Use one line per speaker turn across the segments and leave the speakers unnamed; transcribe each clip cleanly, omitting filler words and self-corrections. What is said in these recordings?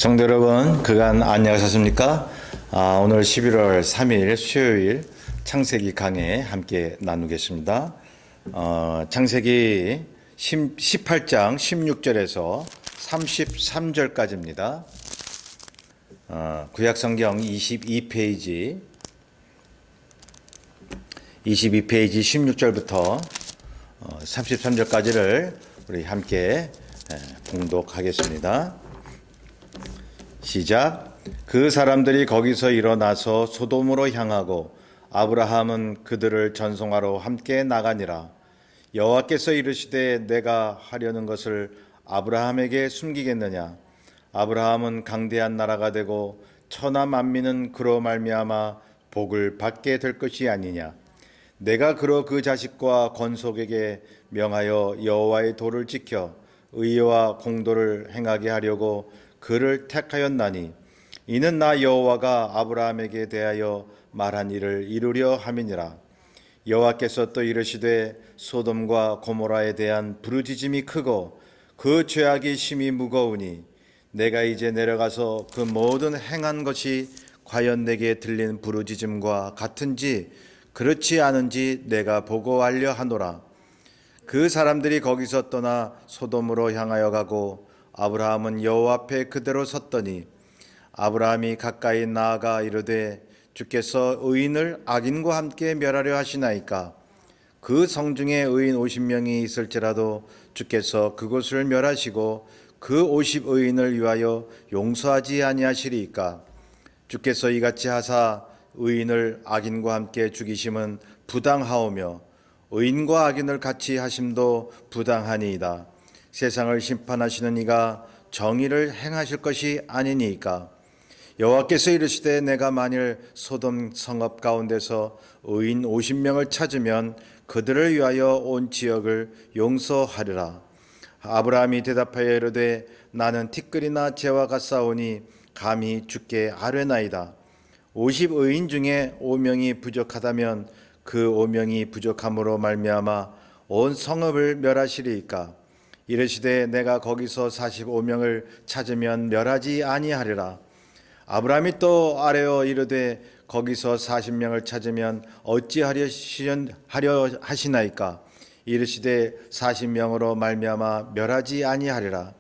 성도 여러분, 그간 안녕하셨습니까? 오늘 11월 3일 수요일 창세기 강해 함께 나누겠습니다. 창세기 18장 16절에서 33절까지입니다. 구약성경 22페이지 16절부터 33절까지를 우리 함께 봉독하겠습니다. 시작. 그 사람들이 거기서 일어나서 소돔으로 향하고 아브라함은 그들을 전송하러 함께 나가니라. 여호와께서 이르시되 내가 하려는 것을 아브라함에게 숨기겠느냐. 아브라함은 강대한 나라가 되고 천하 만민은 그로 말미암아 복을 받게 될 것이 아니냐. 내가 그로 그 자식과 건속에게 명하여 여호와의 도를 지켜 의와 공도를 행하게 하려고 그를 택하였나니 이는 나 여호와가 아브라함에게 대하여 말한 일을 이루려 함이니라. 여호와께서 또 이르시되 소돔과 고모라에 대한 부르짖음이 크고 그 죄악이 심히 무거우니 내가 이제 내려가서 그 모든 행한 것이 과연 내게 들린 부르짖음과 같은지 그렇지 않은지 내가 보고하려 하노라. 그 사람들이 거기서 떠나 소돔으로 향하여 가고 아브라함은 여호와 앞에 그대로 섰더니 아브라함이 가까이 나아가 이르되 주께서 의인을 악인과 함께 멸하려 하시나이까. 그 성중에 의인 50명이 있을지라도 주께서 그곳을 멸하시고 그 50의인을 위하여 용서하지 아니하시리이까. 주께서 이같이 하사 의인을 악인과 함께 죽이심은 부당하오며 의인과 악인을 같이 하심도 부당하니이다. 세상을 심판하시는 이가 정의를 행하실 것이 아니니까. 여호와께서 이르시되 내가 만일 소돔 성읍 가운데서 의인 50명을 찾으면 그들을 위하여 온 지역을 용서하리라. 아브라함이 대답하여 이르되 나는 티끌이나 재와 같사오니 감히 주께 아뢰나이다. 50의인 중에 5명이 부족하다면 그 5명이 부족함으로 말미암아 온 성읍을 멸하시리이까. 이르시되 내가 거기서 45명을 찾으면 멸하지 아니하리라. 아브라함이 또 아뢰어 이르되 거기서 40명을 찾으면 어찌하려 하시나이까. 이르시되 40명으로 말미암아 멸하지 아니하리라.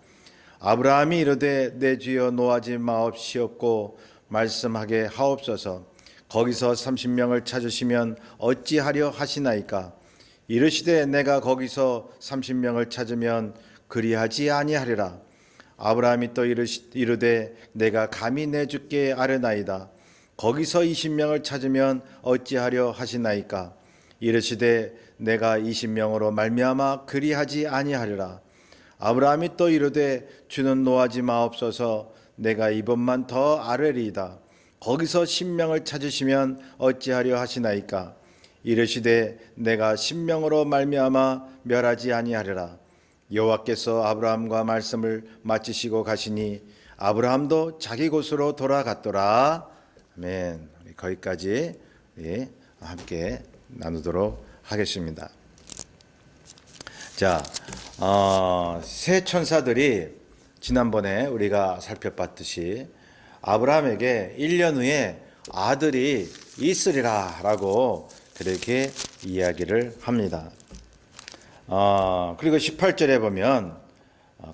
아브라함이 이르되 내 주여 노하지 마옵시옵고 말씀하게 하옵소서. 거기서 30명을 찾으시면 어찌하려 하시나이까. 이르시되 내가 거기서 30명을 찾으면 그리하지 아니하리라. 아브라함이 또 이르되 내가 감히 내 주께 아뢰나이다. 거기서 20명을 찾으면 어찌하려 하시나이까. 이르시되 내가 20명으로 말미암아 그리하지 아니하리라. 아브라함이 또 이르되 주는 노하지 마옵소서. 내가 이번만 더 아뢰리이다. 거기서 10명을 찾으시면 어찌하려 하시나이까. 이르시되 내가 10명으로 말미암아 멸하지 아니하리라. 여호와께서 아브라함과 말씀을 마치시고 가시니 아브라함도 자기 곳으로 돌아갔더라. 아멘. 거기까지 함께 나누도록 하겠습니다. 자, 세 천사들이 지난번에 우리가 살펴봤듯이 아브라함에게 1년 후에 아들이 있으리라 라고 그렇게 이야기를 합니다. 그리고 18절에 보면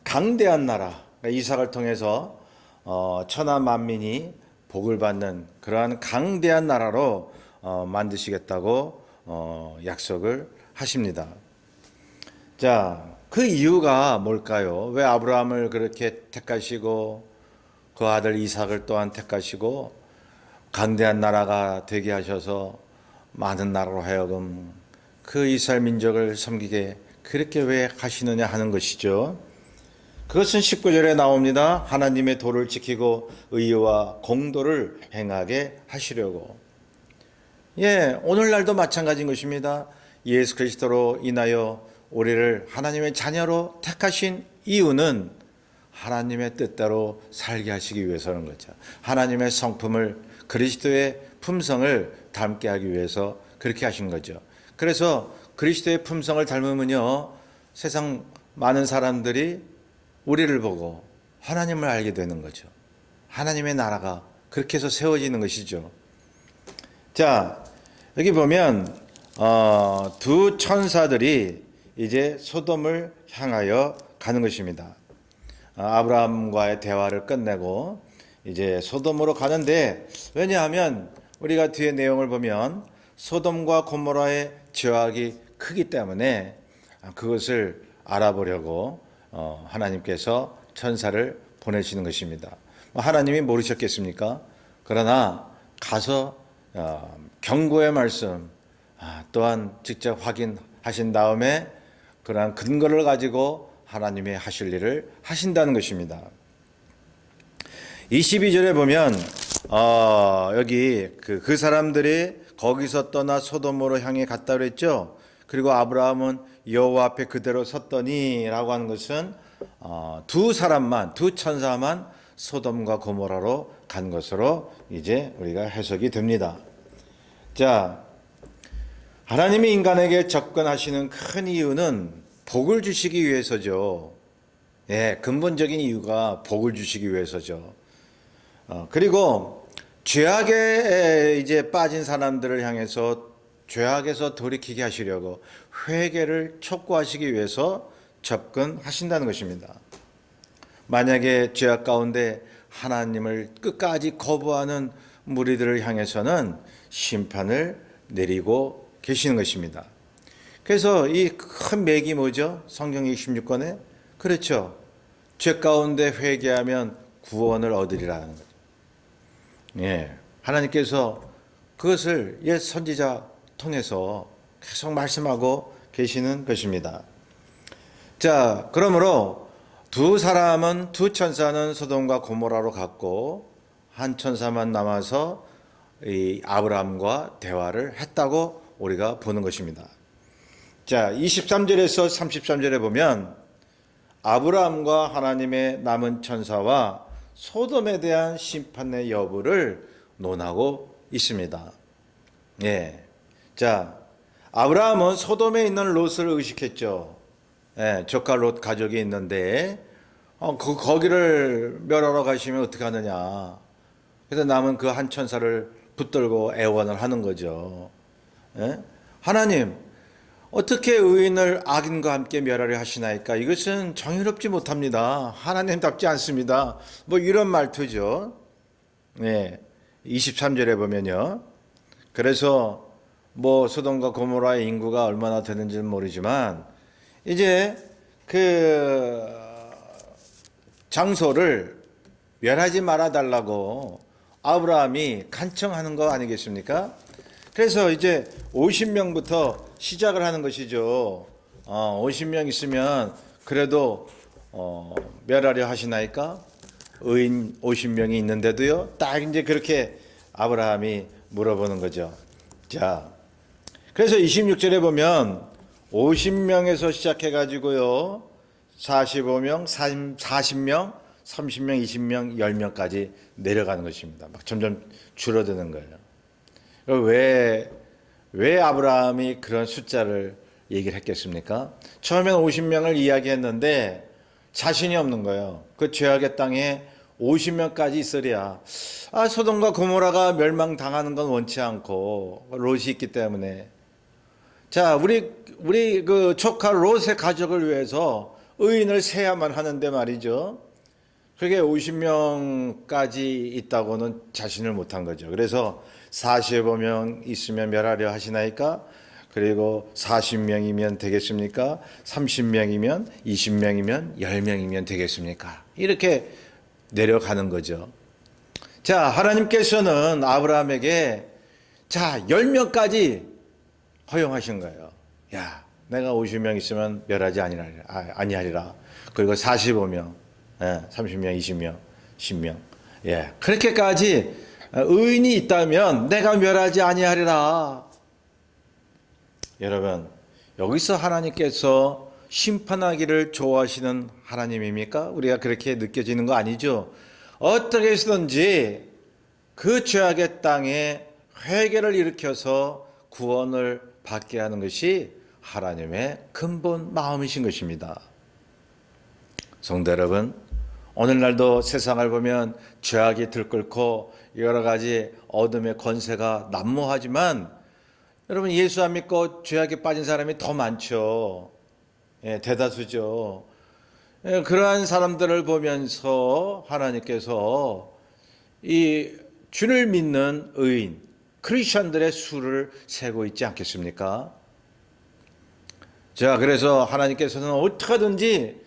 강대한 나라, 이삭을 통해서 천하 만민이 복을 받는 그러한 강대한 나라로 만드시겠다고 약속을 하십니다. 자, 그 이유가 뭘까요? 왜 아브라함을 그렇게 택하시고 그 아들 이삭을 또한 택하시고 강대한 나라가 되게 하셔서 많은 나라로 하여금 그 이스라엘 민족을 섬기게 그렇게 왜 하시느냐 하는 것이죠. 그것은 19절에 나옵니다. 하나님의 도를 지키고 의와 공도를 행하게 하시려고. 오늘날도 마찬가지인 것입니다. 예수 그리스도로 인하여 우리를 하나님의 자녀로 택하신 이유는 하나님의 뜻대로 살게 하시기 위해서는 거죠. 하나님의 성품을, 그리스도의 품성을 닮게 하기 위해서 그렇게 하신 거죠. 그래서 그리스도의 품성을 닮으면요, 세상 많은 사람들이 우리를 보고 하나님을 알게 되는 거죠. 하나님의 나라가 그렇게 해서 세워지는 것이죠. 자, 여기 보면 두 천사들이 이제 소돔을 향하여 가는 것입니다. 아브라함과의 대화를 끝내고 이제 소돔으로 가는데, 왜냐하면 우리가 뒤에 내용을 보면 소돔과 고모라의 죄악이 크기 때문에 그것을 알아보려고 하나님께서 천사를 보내시는 것입니다. 하나님이 모르셨겠습니까? 그러나 가서 경고의 말씀 또한 직접 확인하신 다음에 그러한 근거를 가지고 하나님의 하실 일을 하신다는 것입니다. 22절에 보면 여기 그 사람들이 거기서 떠나 소돔으로 향해 갔다 그랬죠. 그리고 아브라함은 여호와 앞에 그대로 섰더니라고 하는 것은 두 사람만, 두 천사만 소돔과 고모라로 간 것으로 이제 우리가 해석이 됩니다. 자, 하나님이 인간에게 접근하시는 큰 이유는 복을 주시기 위해서죠. 예, 근본적인 이유가 복을 주시기 위해서죠. 그리고 죄악에 이제 빠진 사람들을 향해서 죄악에서 돌이키게 하시려고 회개를 촉구하시기 위해서 접근하신다는 것입니다. 만약에 죄악 가운데 하나님을 끝까지 거부하는 무리들을 향해서는 심판을 내리고 계시는 것입니다. 그래서 이 큰 맥이 뭐죠? 성경 26권에 그렇죠. 죄 가운데 회개하면 구원을 얻으리라는 거죠. 예, 하나님께서 그것을 옛 선지자 통해서 계속 말씀하고 계시는 것입니다. 자, 그러므로 두 천사는 소돔과 고모라로 갔고 한 천사만 남아서 이 아브라함과 대화를 했다고 우리가 보는 것입니다. 자, 23절에서 33절에 보면 아브라함과 하나님의 남은 천사와 소돔에 대한 심판의 여부를 논하고 있습니다. 예. 자, 아브라함은 소돔에 있는 롯을 의식했죠. 예, 조카 롯 가족이 있는데 거기를 멸하러 가시면 어떻게 하느냐. 그래서 남은 그 한 천사를 붙들고 애원을 하는 거죠. 예? 하나님, 어떻게 의인을 악인과 함께 멸하려 하시나이까? 이것은 정의롭지 못합니다. 하나님답지 않습니다. 뭐 이런 말투죠. 네, 23절에 보면요. 그래서 뭐 소돔과 고모라의 인구가 얼마나 되는지는 모르지만 이제 그 장소를 멸하지 말아 달라고 아브라함이 간청하는 거 아니겠습니까? 그래서 이제 50명부터 시작을 하는 것이죠. 50명 있으면 그래도 멸하려 하시나이까? 의인 50명이 있는데도요. 딱 이제 그렇게 아브라함이 물어보는 거죠. 자, 그래서 26절에 보면 50명에서 시작해 가지고요. 45명, 40명, 30명, 20명, 10명까지 내려가는 것입니다. 막 점점 줄어드는 거예요. 왜 아브라함이 그런 숫자를 얘기를 했겠습니까? 처음엔 50명을 이야기했는데 자신이 없는 거예요. 그 죄악의 땅에 50명까지 있으랴. 소돔과 고모라가 멸망당하는 건 원치 않고 롯이 있기 때문에. 자, 우리 그 조카 롯의 가족을 위해서 의인을 세야만 하는데 말이죠. 그게 50명까지 있다고는 자신을 못한 거죠. 그래서 45명 있으면 멸하려 하시나이까? 그리고 40명이면 되겠습니까? 30명이면 20명이면 10명이면 되겠습니까? 이렇게 내려가는 거죠. 자, 하나님께서는 아브라함에게 자, 10명까지 허용하신 거예요. 야, 내가 50명 있으면 멸하지 아니하리라. 그리고 45명, 30명, 20명, 10명. 예, 그렇게까지 의인이 있다면 내가 멸하지 아니하리라. 여러분, 여기서 하나님께서 심판하기를 좋아하시는 하나님입니까? 우리가 그렇게 느껴지는 거 아니죠? 어떻게 해서든지 그 죄악의 땅에 회개를 일으켜서 구원을 받게 하는 것이 하나님의 근본 마음이신 것입니다. 성도 여러분, 오늘날도 세상을 보면 죄악이 들끓고 여러 가지 어둠의 권세가 난무하지만 여러분 예수 안 믿고 죄악에 빠진 사람이 더 많죠. 예, 대다수죠. 예, 그러한 사람들을 보면서 하나님께서 이 주를 믿는 의인, 크리스천들의 수를 세고 있지 않겠습니까? 자, 그래서 하나님께서는 어떻게든지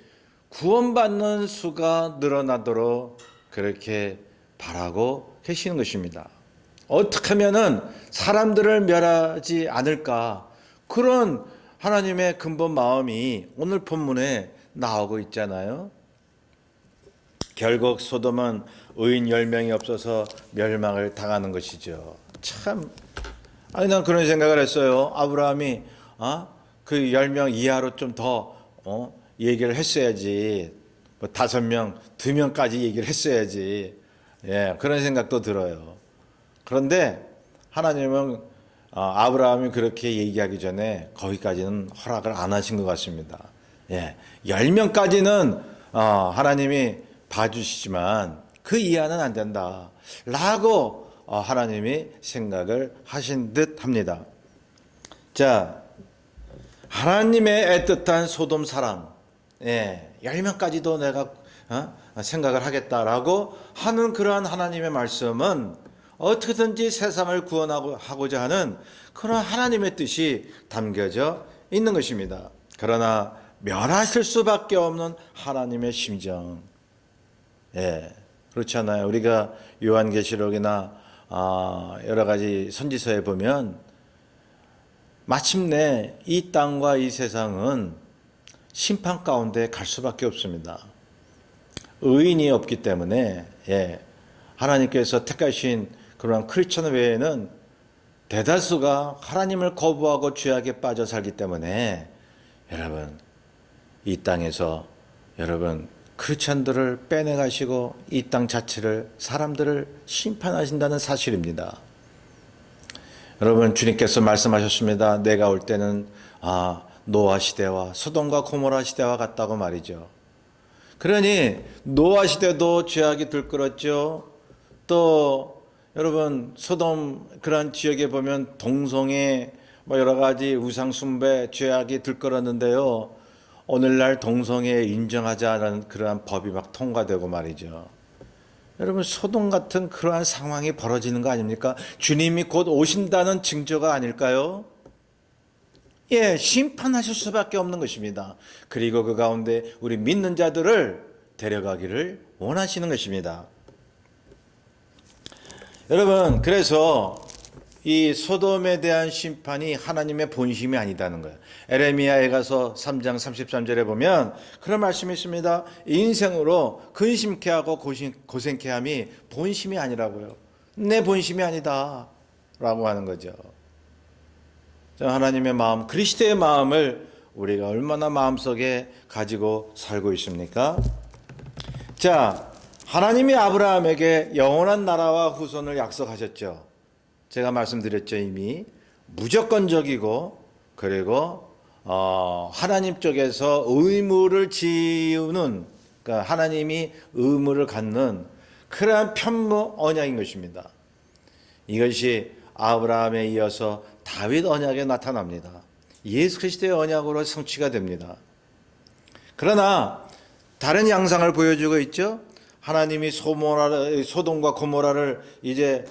구원받는 수가 늘어나도록 그렇게 바라고 계시는 것입니다. 어떻게 하면은 사람들을 멸하지 않을까, 그런 하나님의 근본 마음이 오늘 본문에 나오고 있잖아요. 결국 소돔은 의인 10명이 없어서 멸망을 당하는 것이죠. 참, 난 그런 생각을 했어요. 아브라함이 그 10명 이하로 좀 더 얘기를 했어야지. 뭐 5명, 2명까지 얘기를 했어야지. 예, 그런 생각도 들어요. 그런데 하나님은 아브라함이 그렇게 얘기하기 전에 거기까지는 허락을 안 하신 것 같습니다. 예, 10명까지는 하나님이 봐주시지만 그 이하는 안 된다 라고 하나님이 생각을 하신 듯 합니다. 자, 하나님의 애틋한 소돔 사랑, 10명까지도 내가 생각을 하겠다라고 하는 그러한 하나님의 말씀은 어떻게든지 세상을 구원하고자 하는 그런 하나님의 뜻이 담겨져 있는 것입니다. 그러나 멸하실 수밖에 없는 하나님의 심정, 그렇지 않아요? 우리가 요한계시록이나 여러 가지 선지서에 보면 마침내 이 땅과 이 세상은 심판 가운데 갈 수밖에 없습니다. 의인이 없기 때문에 하나님께서 택하신 그러한 크리스천 외에는 대다수가 하나님을 거부하고 죄악에 빠져 살기 때문에 여러분 이 땅에서 여러분 크리스천들을 빼내가시고 이 땅 자체를 사람들을 심판하신다는 사실입니다. 여러분 주님께서 말씀하셨습니다. 내가 올 때는 노아 시대와 소돔과 고모라 시대와 같다고 말이죠. 그러니 노아 시대도 죄악이 들끓었죠. 또 여러분 소돔 그런 지역에 보면 동성애 여러 가지 우상 숭배 죄악이 들끓었는데요. 오늘날 동성애 인정하지 않은 그러한 법이 막 통과되고 말이죠. 여러분 소돔 같은 그러한 상황이 벌어지는 거 아닙니까? 주님이 곧 오신다는 징조가 아닐까요? 심판하실 수밖에 없는 것입니다. 그리고 그 가운데 우리 믿는 자들을 데려가기를 원하시는 것입니다. 여러분 그래서 이 소돔에 대한 심판이 하나님의 본심이 아니다는 거예요. 에레미야에 가서 3장 33절에 보면 그런 말씀이 있습니다. 인생으로 근심케 하고 고생케 함이 본심이 아니라고요. 내 본심이 아니다 라고 하는 거죠. 하나님의 마음, 그리스도의 마음을 우리가 얼마나 마음속에 가지고 살고 있습니까? 자, 하나님이 아브라함에게 영원한 나라와 후손을 약속하셨죠. 제가 말씀드렸죠. 이미 무조건적이고 그리고 하나님 쪽에서 의무를 지우는, 그러니까 하나님이 의무를 갖는 그러한 편무 언약인 것입니다. 이것이 아브라함에 이어서 다윗 언약에 나타납니다. 예수 그리스도의 언약으로 성취가 됩니다. 그러나 다른 양상을 보여주고 있죠. 하나님이 소돔과 고모라를 이제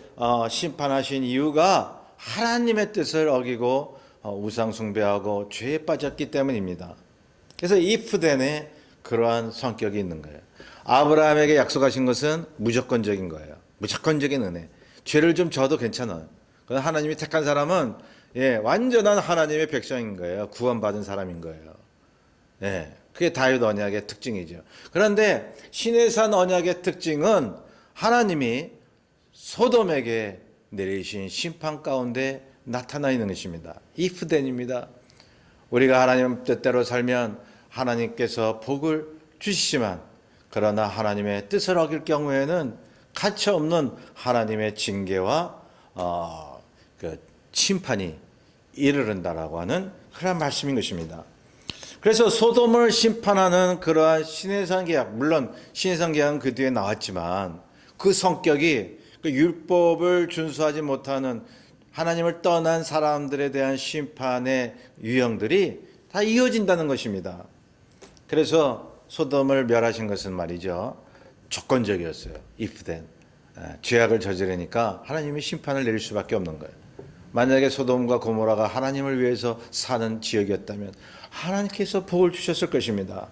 심판하신 이유가 하나님의 뜻을 어기고 우상 숭배하고 죄에 빠졌기 때문입니다. 그래서 이프덴에 그러한 성격이 있는 거예요. 아브라함에게 약속하신 것은 무조건적인 거예요. 무조건적인 은혜. 죄를 좀 져도 괜찮아요. 그러나 하나님이 택한 사람은 완전한 하나님의 백성인 거예요. 구원받은 사람인 거예요. 그게 다윗 언약의 특징이죠. 그런데 시내산 언약의 특징은 하나님이 소돔에게 내리신 심판 가운데 나타나 있는 것입니다. 이프덴입니다. 우리가 하나님 뜻대로 살면 하나님께서 복을 주시지만 그러나 하나님의 뜻을 어길 경우에는 가차없는 하나님의 징계와 그 심판이 이르른다라고 하는 그런 말씀인 것입니다. 그래서 소돔을 심판하는 그러한 시내산 계약, 물론 시내산 계약은 그 뒤에 나왔지만 그 성격이 그 율법을 준수하지 못하는 하나님을 떠난 사람들에 대한 심판의 유형들이 다 이어진다는 것입니다. 그래서 소돔을 멸하신 것은 말이죠, 조건적이었어요. if then. 죄악을 저지르니까 하나님이 심판을 내릴 수밖에 없는 거예요. 만약에 소돔과 고모라가 하나님을 위해서 사는 지역이었다면 하나님께서 복을 주셨을 것입니다.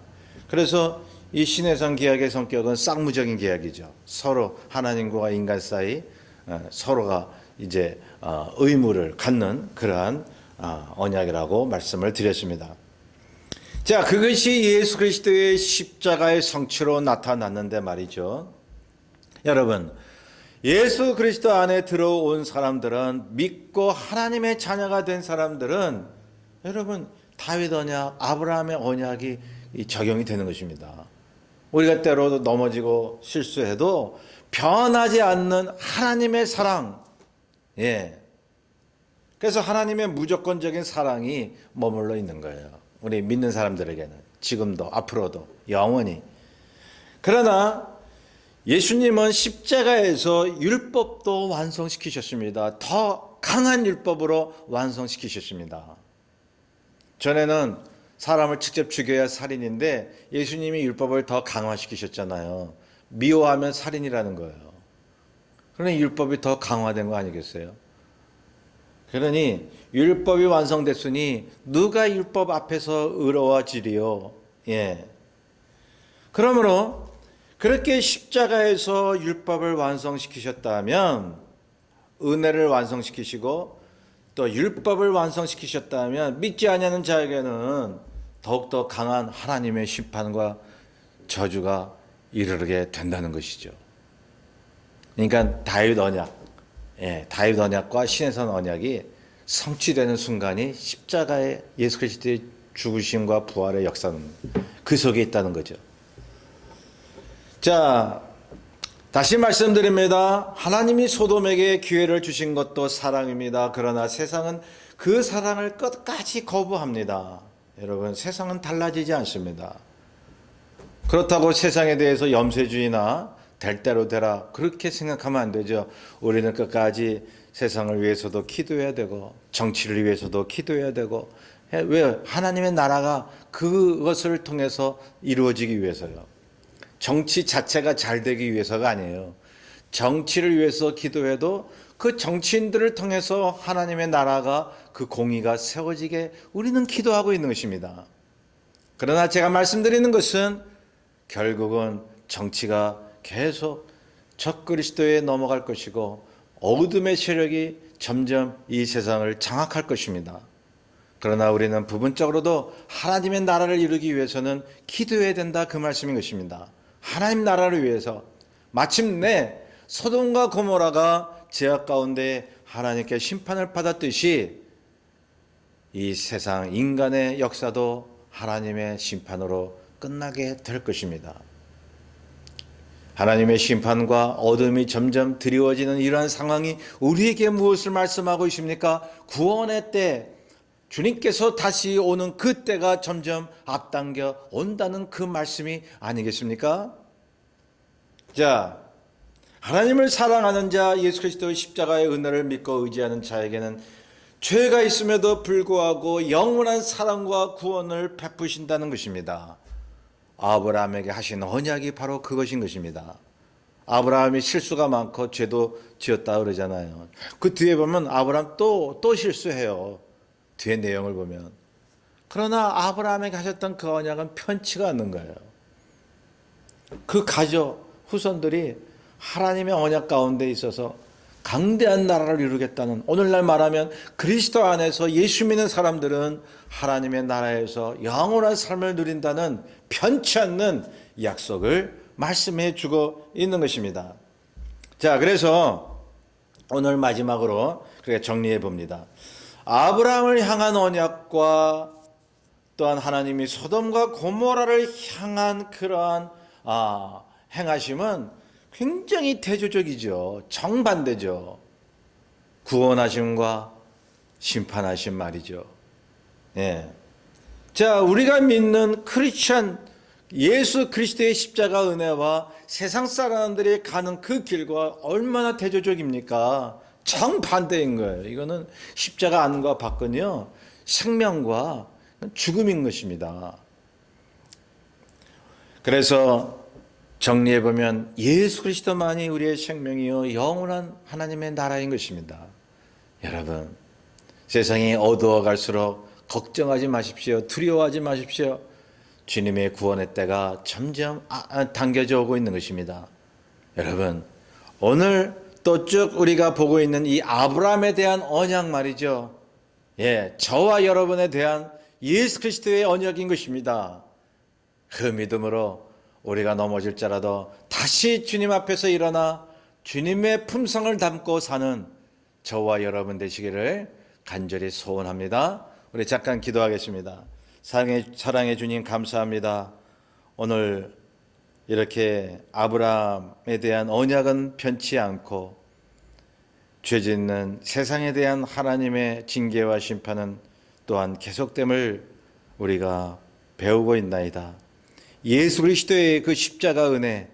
그래서 이 시내산 계약의 성격은 쌍무적인 계약이죠. 서로 하나님과 인간 사이 서로가 이제 의무를 갖는 그러한 언약이라고 말씀을 드렸습니다. 자, 그것이 예수 그리스도의 십자가의 성취로 나타났는데 말이죠. 여러분, 예수 그리스도 안에 들어온 사람들은, 믿고 하나님의 자녀가 된 사람들은, 여러분, 다윗 언약, 아브라함의 언약이 적용이 되는 것입니다. 우리가 때로도 넘어지고 실수해도 변하지 않는 하나님의 사랑, 그래서 하나님의 무조건적인 사랑이 머물러 있는 거예요. 우리 믿는 사람들에게는 지금도 앞으로도 영원히. 그러나 예수님은 십자가에서 율법도 완성시키셨습니다. 더 강한 율법으로 완성시키셨습니다. 전에는 사람을 직접 죽여야 살인인데 예수님이 율법을 더 강화시키셨잖아요. 미워하면 살인이라는 거예요. 그러니 율법이 더 강화된 거 아니겠어요? 그러니 율법이 완성됐으니 누가 율법 앞에서 의로워지리요. 그러므로 그렇게 십자가에서 율법을 완성시키셨다면, 은혜를 완성시키시고 또 율법을 완성시키셨다면 믿지 아니하는 자에게는 더욱더 강한 하나님의 심판과 저주가 이르게 된다는 것이죠. 그러니까 다윗 언약과 시내산 언약이 성취되는 순간이 십자가의 예수 그리스도의 죽으심과 부활의 역사는 그 속에 있다는 거죠. 자, 다시 말씀드립니다. 하나님이 소돔에게 기회를 주신 것도 사랑입니다. 그러나 세상은 그 사랑을 끝까지 거부합니다. 여러분, 세상은 달라지지 않습니다. 그렇다고 세상에 대해서 염세주의나 될 대로 되라 그렇게 생각하면 안 되죠. 우리는 끝까지 세상을 위해서도 기도해야 되고 정치를 위해서도 기도해야 되고, 왜? 하나님의 나라가 그것을 통해서 이루어지기 위해서요. 정치 자체가 잘 되기 위해서가 아니에요. 정치를 위해서 기도해도 그 정치인들을 통해서 하나님의 나라가, 그 공의가 세워지게 우리는 기도하고 있는 것입니다. 그러나 제가 말씀드리는 것은 결국은 정치가 계속 적그리스도에 넘어갈 것이고 어둠의 세력이 점점 이 세상을 장악할 것입니다. 그러나 우리는 부분적으로도 하나님의 나라를 이루기 위해서는 기도해야 된다, 그 말씀인 것입니다. 하나님 나라를 위해서. 마침내 소돔과 고모라가 죄악 가운데 하나님께 심판을 받았듯이 이 세상 인간의 역사도 하나님의 심판으로 끝나게 될 것입니다. 하나님의 심판과 어둠이 점점 드리워지는 이러한 상황이 우리에게 무엇을 말씀하고 있습니까? 구원의 때, 주님께서 다시 오는 그 때가 점점 앞당겨 온다는 그 말씀이 아니겠습니까? 자, 하나님을 사랑하는 자, 예수 그리스도의 십자가의 은혜를 믿고 의지하는 자에게는 죄가 있음에도 불구하고 영원한 사랑과 구원을 베푸신다는 것입니다. 아브라함에게 하신 언약이 바로 그것인 것입니다. 아브라함이 실수가 많고 죄도 지었다 그러잖아요. 그 뒤에 보면 아브라함 또 실수해요. 뒤에 내용을 보면. 그러나 아브라함에게 하셨던 그 언약은 편치가 않는 거예요. 그 가족, 후손들이 하나님의 언약 가운데 있어서 강대한 나라를 이루겠다는, 오늘날 말하면 그리스도 안에서 예수 믿는 사람들은 하나님의 나라에서 영원한 삶을 누린다는 편치 않는 약속을 말씀해 주고 있는 것입니다. 자, 그래서 오늘 마지막으로 그렇게 정리해 봅니다. 아브라함을 향한 언약과 또한 하나님이 소돔과 고모라를 향한 그러한 행하심은 굉장히 대조적이죠. 정반대죠. 구원하심과 심판하심 말이죠. 자, 우리가 믿는 크리스천 예수 그리스도의 십자가 은혜와 세상 사람들이 가는 그 길과 얼마나 대조적입니까? 정반대인 거예요. 이거는 십자가 안과 밖은요, 생명과 죽음인 것입니다. 그래서 정리해보면 예수 그리스도만이 우리의 생명이요 영원한 하나님의 나라인 것입니다. 여러분, 세상이 어두워갈수록 걱정하지 마십시오. 두려워하지 마십시오. 주님의 구원의 때가 점점 당겨져 오고 있는 것입니다. 여러분, 오늘 또 쭉 우리가 보고 있는 이 아브라함에 대한 언약 말이죠. 예, 저와 여러분에 대한 예수 그리스도의 언약인 것입니다. 그 믿음으로 우리가 넘어질지라도 다시 주님 앞에서 일어나 주님의 품성을 담고 사는 저와 여러분 되시기를 간절히 소원합니다. 우리 잠깐 기도하겠습니다. 사랑의 주님 감사합니다. 오늘 이렇게 아브라함에 대한 언약은 변치 않고 죄 짓는 세상에 대한 하나님의 징계와 심판은 또한 계속됨을 우리가 배우고 있나이다. 예수 그리스도의 그 십자가 은혜,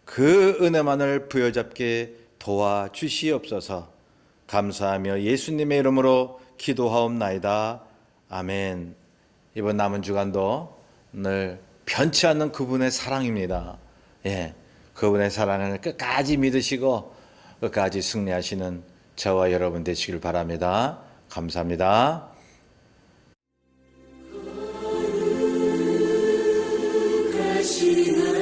그 은혜만을 부여잡게 도와주시옵소서. 감사하며 예수님의 이름으로 기도하옵나이다. 아멘. 이번 남은 주간도 늘 변치 않는 그분의 사랑입니다. 예, 그분의 사랑을 끝까지 믿으시고 끝까지 승리하시는 저와 여러분 되시길 바랍니다. 감사합니다.
거룩하신